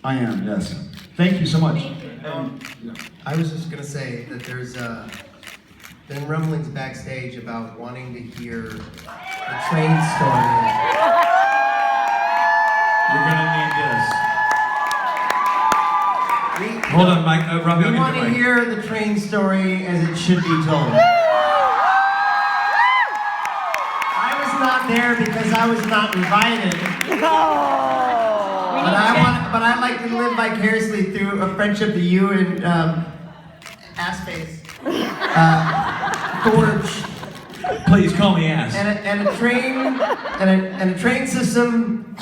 I am, yes. Thank you so much. I was just gonna say that there's been rumblings backstage about wanting to hear the train story. You're gonna need this. Hold on, Mike. Robbie, We want to hear the train story as it should be told. I was not there because I was not invited. But I like to live vicariously through a friendship to you and Ass Face. Gorge. Please call me ass. And a train system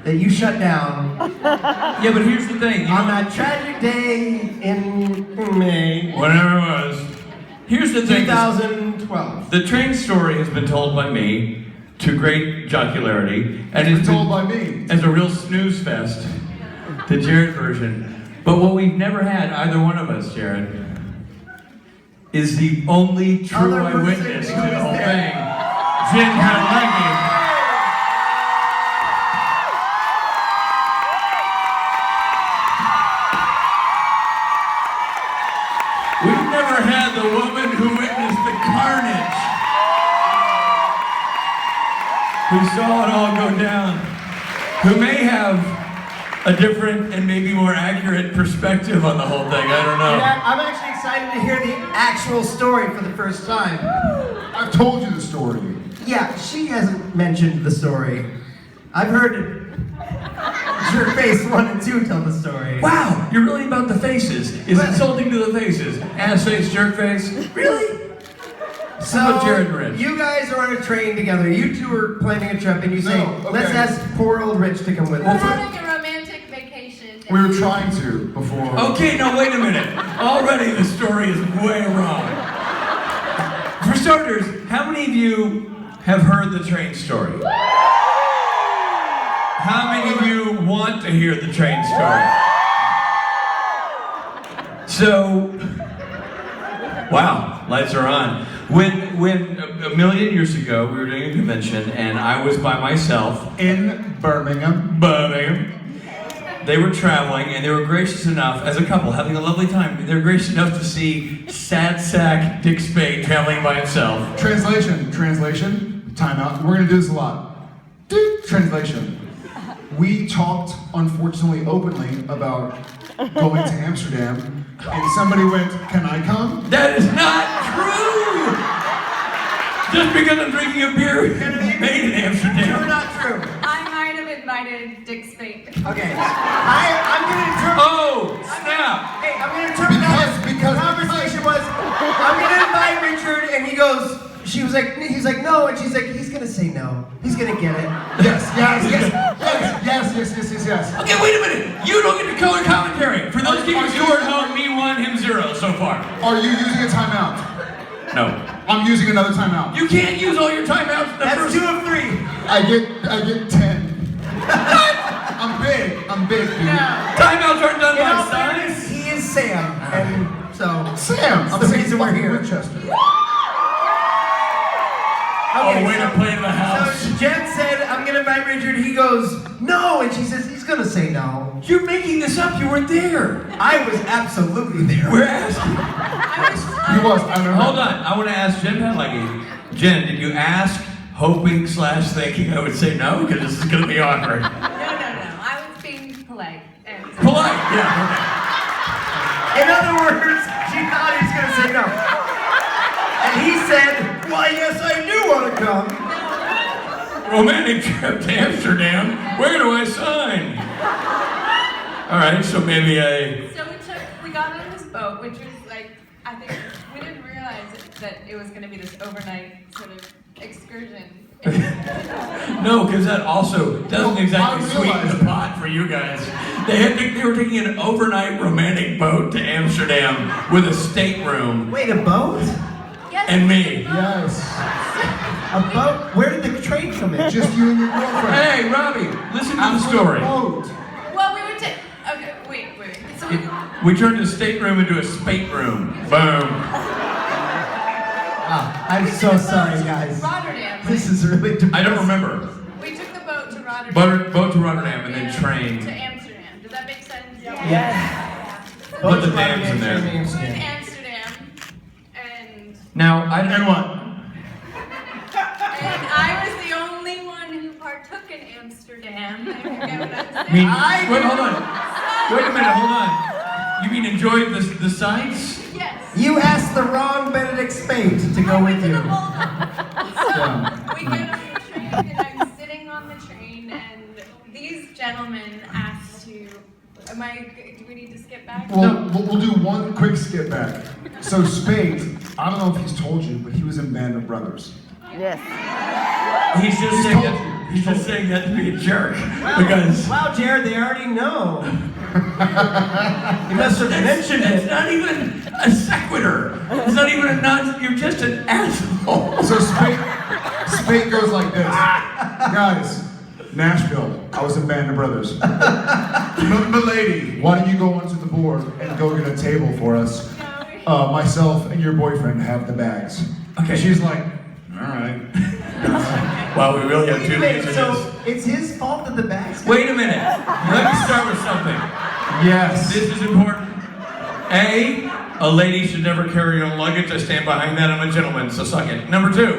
that you shut down. Yeah, but here's the thing. On that tragic day in May. Whatever it was. Here's the thing. 2012. The train story has been told by me to great jocularity, and it's told by me as a real snooze fest, the Jared version. But what we've never had, either one of us, Jared, is the only true eyewitness to the whole thing, Gen Richard. We've never had the woman who witnessed the carnage, who saw it all go down, who may have a different and maybe more accurate perspective on the whole thing. I don't know. Yeah, I'm actually excited to hear the actual story for the first time. I've told you the story. Yeah, she hasn't mentioned the story. I've heard Jerkface 1 and 2 tell the story. Wow, you're really about the faces. It's insulting to the faces. Ass face, jerk face. Really? So, Jared and Rich. you guys are on a train together. You two are planning a trip, and you say, let's ask poor old Rich to come with We're us. having a romantic vacation. We were trying to before. Okay, now wait a minute. Already the story is way wrong. For starters, how many of you have heard the train story? How many of you want to hear the train story? So, wow, lights are on. When a million years ago we were doing a convention and I was by myself In Birmingham. they were traveling and they were gracious enough, as a couple, having a lovely time, they were gracious enough to see sad sack Dick Spade traveling by himself. Translation, time out. We're gonna do this a lot. Translation. We talked, unfortunately, openly about going to Amsterdam, and somebody went, "Can I come?" That is not true! Just because I'm drinking a beer made in True or Amsterdam. not true? I might have invited Dick Spade. Okay. I'm going to interpret. Oh, snap! Hey, I'm going to interpret that. Because- The conversation was, I'm going to invite Richard, and he goes, he's like, no, and she's like, he's going to say no. He's going to get it. Yes. Okay, wait a minute! You don't get to color commentary! For those people who are at home, me 1, him 0 so far. Are you using a timeout? No. I'm using another timeout. You can't use all your timeouts in the That's first... 2 of 3. I get 10. I'm big, dude. Timeouts aren't done In by all size. fairness, he is Sam, and so Sam, that's I'm the saying reason we're fucking here. Winchester. Oh, way to play in the house. So Jen said, I'm gonna invite Richard. He goes, no, and she says, he's gonna say no. You're making this up, you weren't there. I was absolutely there. We're asking. He was. I remember. Hold on, I want to ask Jen Penleggy. Jen, did you ask, hoping / thinking I would say no? Because this is going to be awkward. No. I was being polite. And Polite, yeah, In other words, she thought he was gonna say no. And he said, why, yes, I do want to come. okay. Romantic trip to Amsterdam. Where do I sign? All right, so maybe So we got on this boat, which was like, I think we didn't realize that it was going to be this overnight sort of excursion. No, because that also doesn't exactly I sweeten realized the pot for you guys. They were taking an overnight romantic boat to Amsterdam with a stateroom Wait, a boat? Yes, and me. Yes. A boat? Where did the train come in? Just you and your girlfriend. Hey, Robbie, listen to the story. Boat. Well, we were okay, wait. So We turned a stateroom into a spate room. Boom. I'm so sorry, guys. Rotterdam. This is really depressing. I don't remember. We took the boat to Rotterdam. Boat to Rotterdam and then train. To Amsterdam. Does that that make sense? Yes. Put the dams in there. We're in Amsterdam, and Now, And what? I was the only one who partook in Amsterdam. I forget what I'm I saying. mean, wait, hold on. Wait a minute, hold on. You mean enjoyed the sights? Yes. You asked the wrong Benedict Spade to go with you. So we get on the train, and I'm sitting on the train, and these gentlemen asked to. Do we need to skip back? Well, we'll do one quick skip back. So Spade, I don't know if he's told you, but he was in Band of Brothers. Yes. He's just saying that. He's just saying that to be a jerk because. Wow, Jared, they already know. You must have mentioned It's it. not even a sequitur. It's not even a nonsense. You're just an asshole. So Spade goes like this. Guys, Nashville, I was in Band of Brothers. Milady, why don't you go onto the board and go get a table for us? Myself and your boyfriend have the bags. Okay. She's like, all right. Wow, we really have Wait two a minute, minutes of so this. it's his fault that the bags. Wait a minute. Let me start with something. Yes. This is important. A lady should never carry her own luggage. I stand behind that. I'm a gentleman, so suck it. Number two,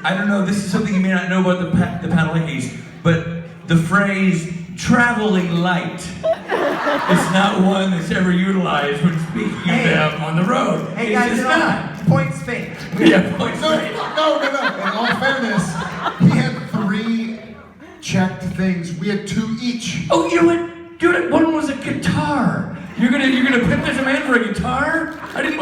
I don't know, this is something you may not know about the Padalecki's, but the phrase traveling light is not one that's ever utilized when speaking of them on the road. Hey It's guys, just not. point Spade. Yeah, points No. right. In all fairness, he had 3 checked things. We had 2 each. Oh, you know what? Dude, one was a guitar. You're gonna pimp this man for a guitar? I didn't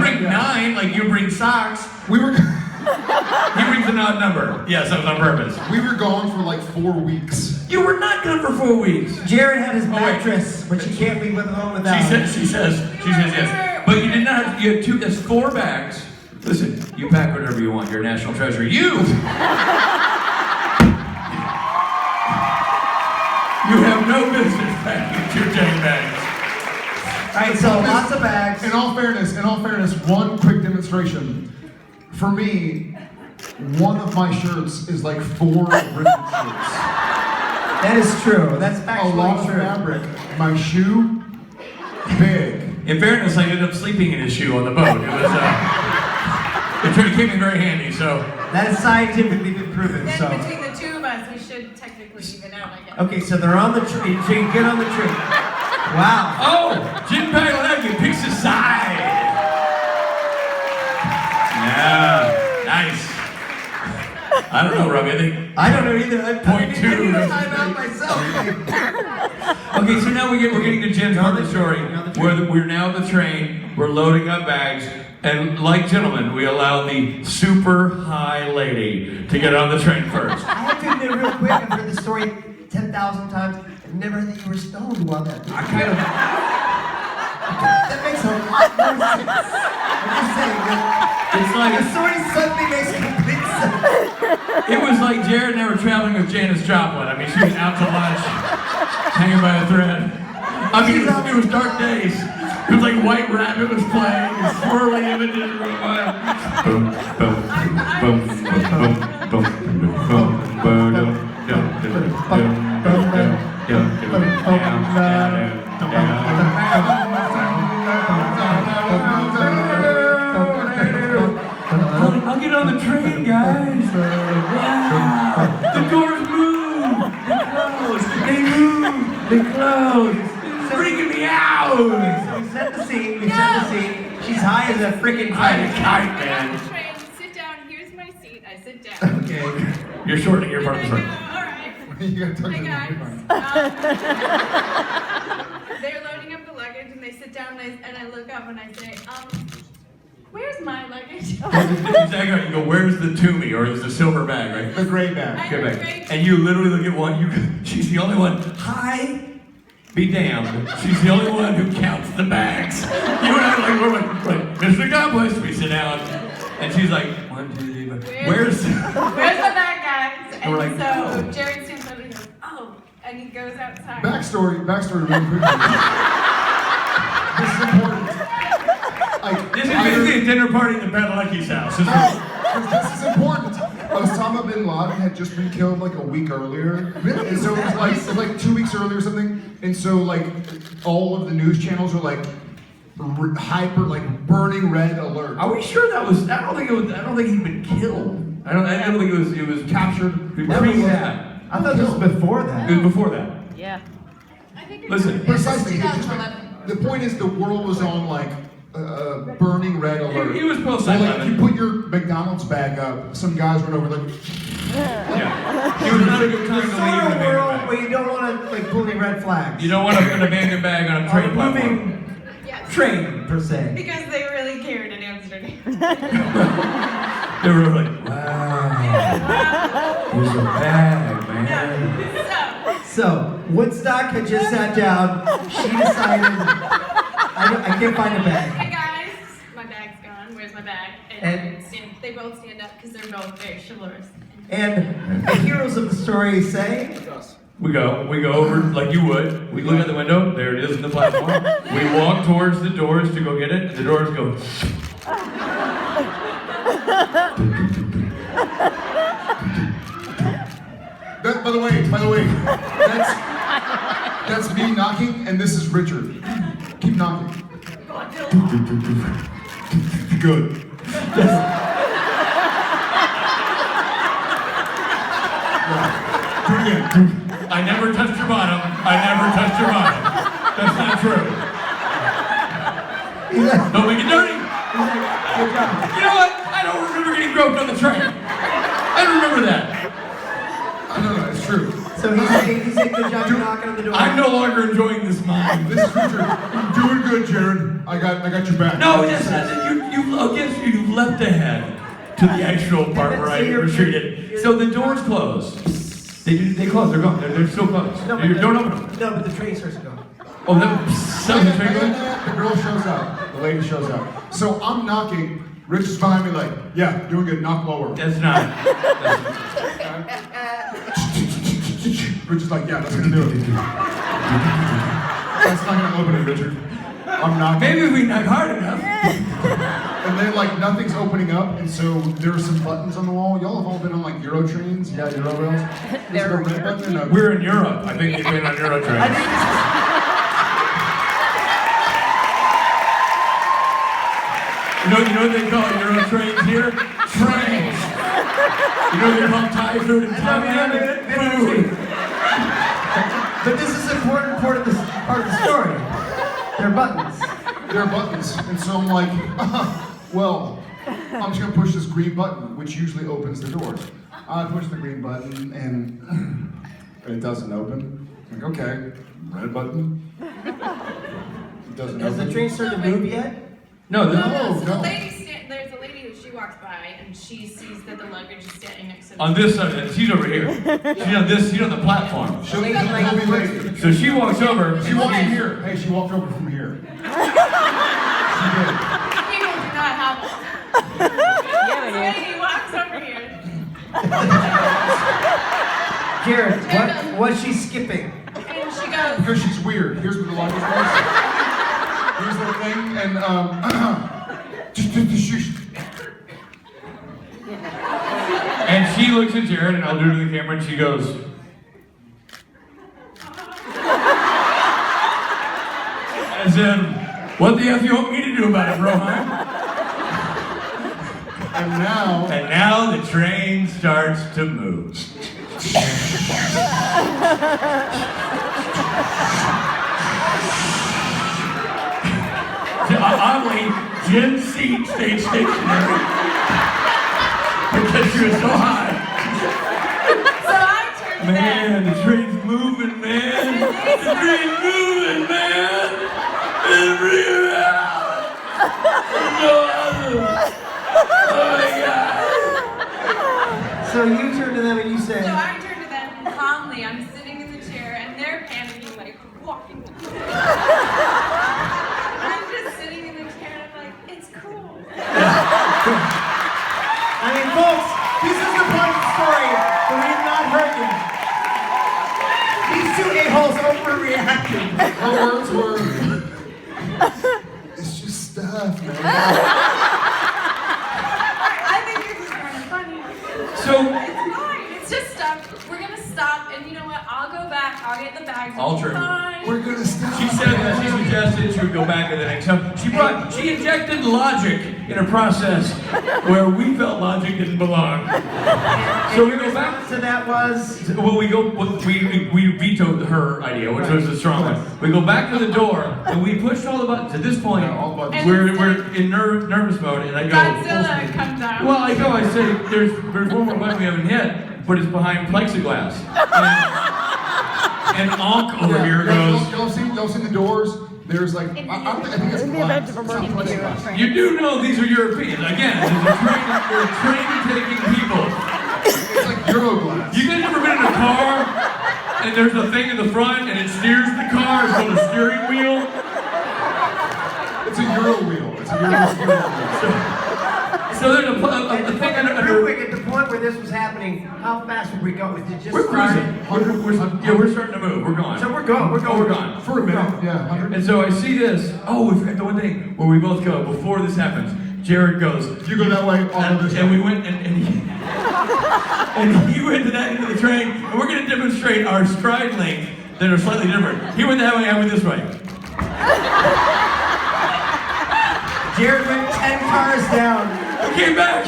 bring 9 like you bring socks. We were He brings an odd number. Yes, that was on purpose. we were gone for like 4 weeks. You were not gone for 4 weeks. Jared had his wait. mattress, which he can't leave with home without. She says yes. But you did not have, you had 2, that's 4 bags. Listen, you pack whatever you want, you're a national treasure. You have no business packing 2 dang bags. Alright, so lots of bags. In all fairness, one quick demonstration. For me, one of my shirts is like 4 ribbon shirts. That is true. That's A lot of factually true. fabric. My shoe, big. In fairness, I ended up sleeping in his shoe on the boat. It was, it came in very handy, so. That is scientifically been proven. Then So between the two of us, we should technically even out, I guess. okay, so they're on the tree. So you get on the tree. Wow. Oh, Jim Padalecki picks a side. Yeah, nice. I don't know, Robbie. I don't know either. I Point two. I need a timeout myself. Okay, so now we're getting to Jen's part of the story. We're now on the train. We're loading up bags, and like gentlemen, we allow the super high lady to get on the train first. I have to admit real quick, I've heard the story 10,000 times. I've never heard that you were stoned while that. I kind of. That makes a lot more sense. I'm just saying that It's like the story suddenly makes complete sense. it was like Jared and I were traveling with Janis Joplin. I mean, she was out to lunch, hanging by a thread. I mean, it was dark days. It was like White Rabbit was playing, and swirling images were going. Boom, boom, boom, boom, boom, boom, boom, I'll get on the train, guys. Wow. The doors move. They move. They close. It's freaking me out. We set the scene. We set the scene. She's high as a freaking kite. Kite, Get on man. the train, sit down, here's my seat, I sit down. Okay. You're shortening your part of the And story. I go, all right. You gotta talk Hey to guys, they're loading up the luggage and they sit down and I look up and I say, where's my luggage? Exactly right. You go, where's the Toomey? Or is the silver bag, right? the gray bag. Okay, back. And you literally look at one, she's the only one. Hi. Be damned. She's the only one who counts the bags. You and I we're like, Mr. Accomplished. We sit down. And she's like, 1, 2, 3, 4. Where's Where's my bag, guys? And we're like, so oh. Jared stands up and he goes, oh, and he goes outside. Backstory really quickly. This is important. Like, This is basically a dinner party at the Padalecki's house. No, 'cause this is important. Osama bin Laden had just been killed like a week earlier. Really? And so it was like 2 weeks earlier or something. And so like all of the news channels were like hyper, like burning red alert. Are we sure that was? I don't think he'd been killed. I don't think it was captured. Pre that. I thought this was before that. It was before that. Yeah. I think Listen, Precisely. It just 2011. the point is the world was on like burning red alert. It was post So, like 9/11. you put your McDonald's bag up, some guys run over like. Yeah. It was not a good time to The leave sort an of world abandoned where bag. you don't want to like pull any red flags. You don't want an abandoned bag on a train Or platform. moving Yes. train per se. Because they really cared in Amsterdam. They were like, wow, there's a bag, man. So, So Woodstock had just sat down. She decided I can't find a hey bag. guys, my bag's gone. Where's my bag? And- They both stand up because they're both very chivalrous. And the heroes of the story say, We go over like you would. We look out the window, there it is in the platform. We walk towards the doors to go get it, and the doors go. By the way, that's me knocking, and this is Richard. Keep knocking. Good. Do it again. I never touched your bottom. I never touched your bottom. That's not true. he's like, Don't make it dirty. good job. You know what? I don't remember getting groped on the train. I don't remember that. No, it's true. So he said good job knocking on the door. I'm no longer enjoying this mime. This is Richard. You're doing good, Jared. I got your back. No, yes, you leapt ahead to the actual part where I retreated. So the doors close. They close. They're gone. They're still closed. Don't open them. No, but the train starts to go. Oh, so the train goes. The girl shows up. The lady shows up. So I'm knocking. Rich is behind me like, yeah, doing good. Knock lower. That's not. Rich is like, yeah, that's gonna do it. That's not gonna open it, Richard. I'm knocking. Maybe we knock hard enough. And then like nothing's opening up, and so there are some buttons on the wall. Y'all have all been on like Euro trains, yeah, Euro rails. There's a red button and a We're in Europe. I think they've been on Euro trains. You know what they call Euro trains here? Trains. You know what they call Thai food in Thailand? Food. But this is an important part of the story. They're buttons. there are buttons, and so I'm like, well, I'm just gonna push this green button, which usually opens the doors. I push the green button, and it doesn't open. I'm like, okay, red button. It doesn't Has open. the train started to move yet? No, So no. the there's a lady who she walks by and she sees that the luggage is standing next to the on this side, she's over here. She's on the platform. She'll be late. So she walks over. She walked from here. Hey, she walked over from here. She did. people do not have one. Yeah, we This do. lady walks over here Jared, what's she skipping? and she goes, Because she's weird. Here's what the luggage was. Here's the thing, and And she looks at Jared, and I'll do it to the camera, and she goes. As in, what the F you want me to do about it, Broheim? and now And now the train starts to move. Oddly, Jen's seat stayed stationary because she was so high. so I turned to them. Man, the train's moving, man. The train's moving, man. It's real. There's no other. Oh my God. So you turn to them and you say, So I turn to them and calmly, I'm sitting in the chair and they're panicking, like walking. I'm just sitting in the chair and I'm like, it's cool. I mean, folks, this is the part of the story that we have not heard yet. These two a-holes overreacted. her words were, it's just stuff, man. I think this is kind of funny. So It's fine. It's just we're gonna stop, and you know what? I'll go back. I'll get the bags. I'll trim. Fine. We're gonna stop. She said that she suggested she would go back at the next time. She injected logic in a process where we felt logic didn't belong. So we go back. So that was. Well, we vetoed her idea, which was the strong one. We go back to the door and we pushed all the buttons. At this point, Yeah, all the buttons. we're in nervous mode, and I go. Godzilla comes out. Well, I say there's one more button we haven't hit, but it's behind plexiglass. And Onk over here goes. Y'all seen the doors? There's like, I think it's glass. It's not plexiglass. You do know these are Europeans. Again, they're train-taking people. It's like Euroglass. You guys ever been in a car and there's a thing in the front and it steers the car? It's called a steering wheel. It's a Euro wheel. It's a Euro steering wheel. So there's a thing under. Real quick, at the point where this was happening, how fast would we go? Was it just We're cruising. started? We're starting to move. We're gone. So we're going. We're going. For a minute, yeah. 100. And so I see this. Oh, we forgot the one thing where we both go before this happens. Jared goes. You go that way, all of this. And we went and he went to that end of the train, and we're going to demonstrate our stride length that are slightly different. He went that way, I went this way. Jared went 10 cars down. I came back.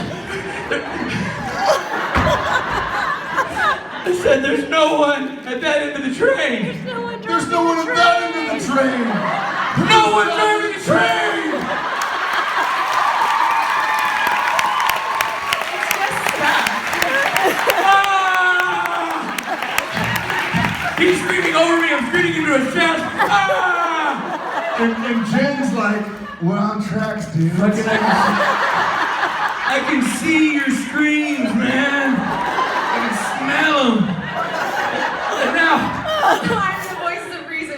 I said, there's no one at that end of the train. There's no one at that end of the train. No one driving the train. It's just stuff. Ah! He's screaming over me. I'm screaming into his chest. Ah! And Jen's like, we're on tracks, dude. I can see your screams, man. I can smell them. And now, I'm the voice of reason.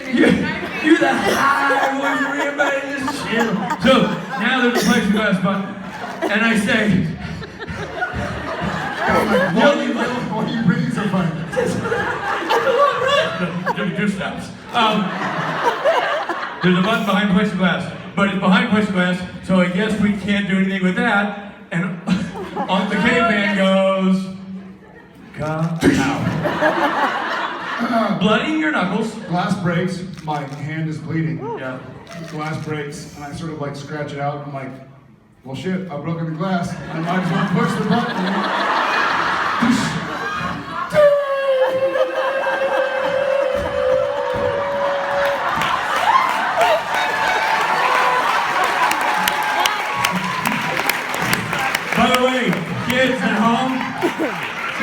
you're the high voice of everybody in this channel. So now there's a plexiglass button, and I say, Why are you breathing so funny? Two steps. There's a button behind plexiglass, but it's behind plexiglass, so I guess we can't do anything with that. And on the caveman goes, cut out. Blooding your knuckles. Glass breaks, my hand is bleeding. Yeah. Glass breaks, and I sort of like scratch it out. I'm like, well shit, I've broken the glass. I might as well push the button. By the way, kids at home,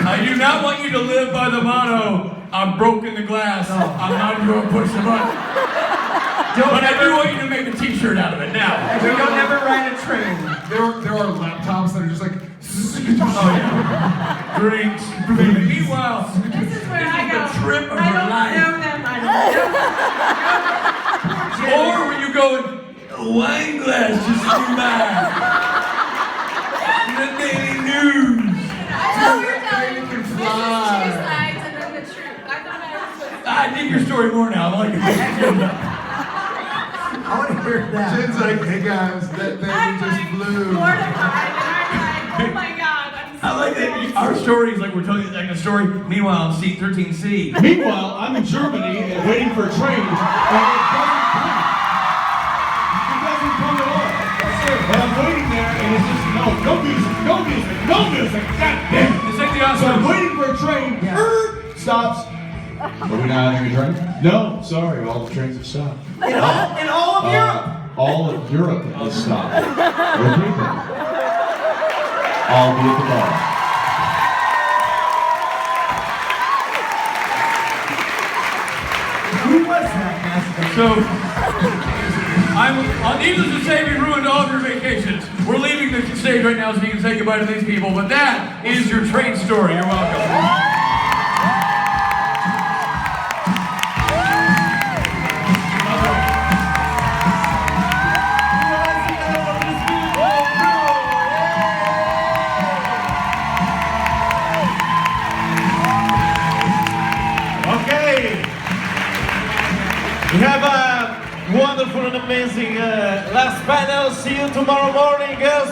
I do not want you to live by the motto, I've broken the glass, I'm not going to push the button. But I do want you to make a t-shirt out of it now. We don't ever ride a train. There are laptops that are just like, Oh yeah. Drinks. Meanwhile, This is where I go. the trip of I your don't life. know them. I don't know them. Or when you go in a wine glass just came by. The Daily News. I thought we were telling You can this is fly. two sides and then the truth. I thought I was supposed to. I dig your story more now. I like it. I want to hear that. Jen's like, hey guys, that I'm thing just like flew. mortified and I'm like, oh my god, I'm so I like that our story is like we're telling you like a story. Meanwhile, seat 13C. Meanwhile, I'm in Germany and waiting for a train, and it doesn't come. It doesn't come at all. And I'm waiting there, and it's just no music, no music, no music. God damn it! It's like the So I'm Oscars. waiting for a train. Stops. Are we not having a train? No, sorry, all the trains have stopped. In all of Europe. All of Europe has stopped. Okay then. I'll be at the bar. Who was that, Master? So, needless to say, we ruined all of your vacations. We're leaving the stage right now so you can say goodbye to these people, but that is your train story. You're welcome. We have a wonderful and amazing last panel. See you tomorrow morning, girls.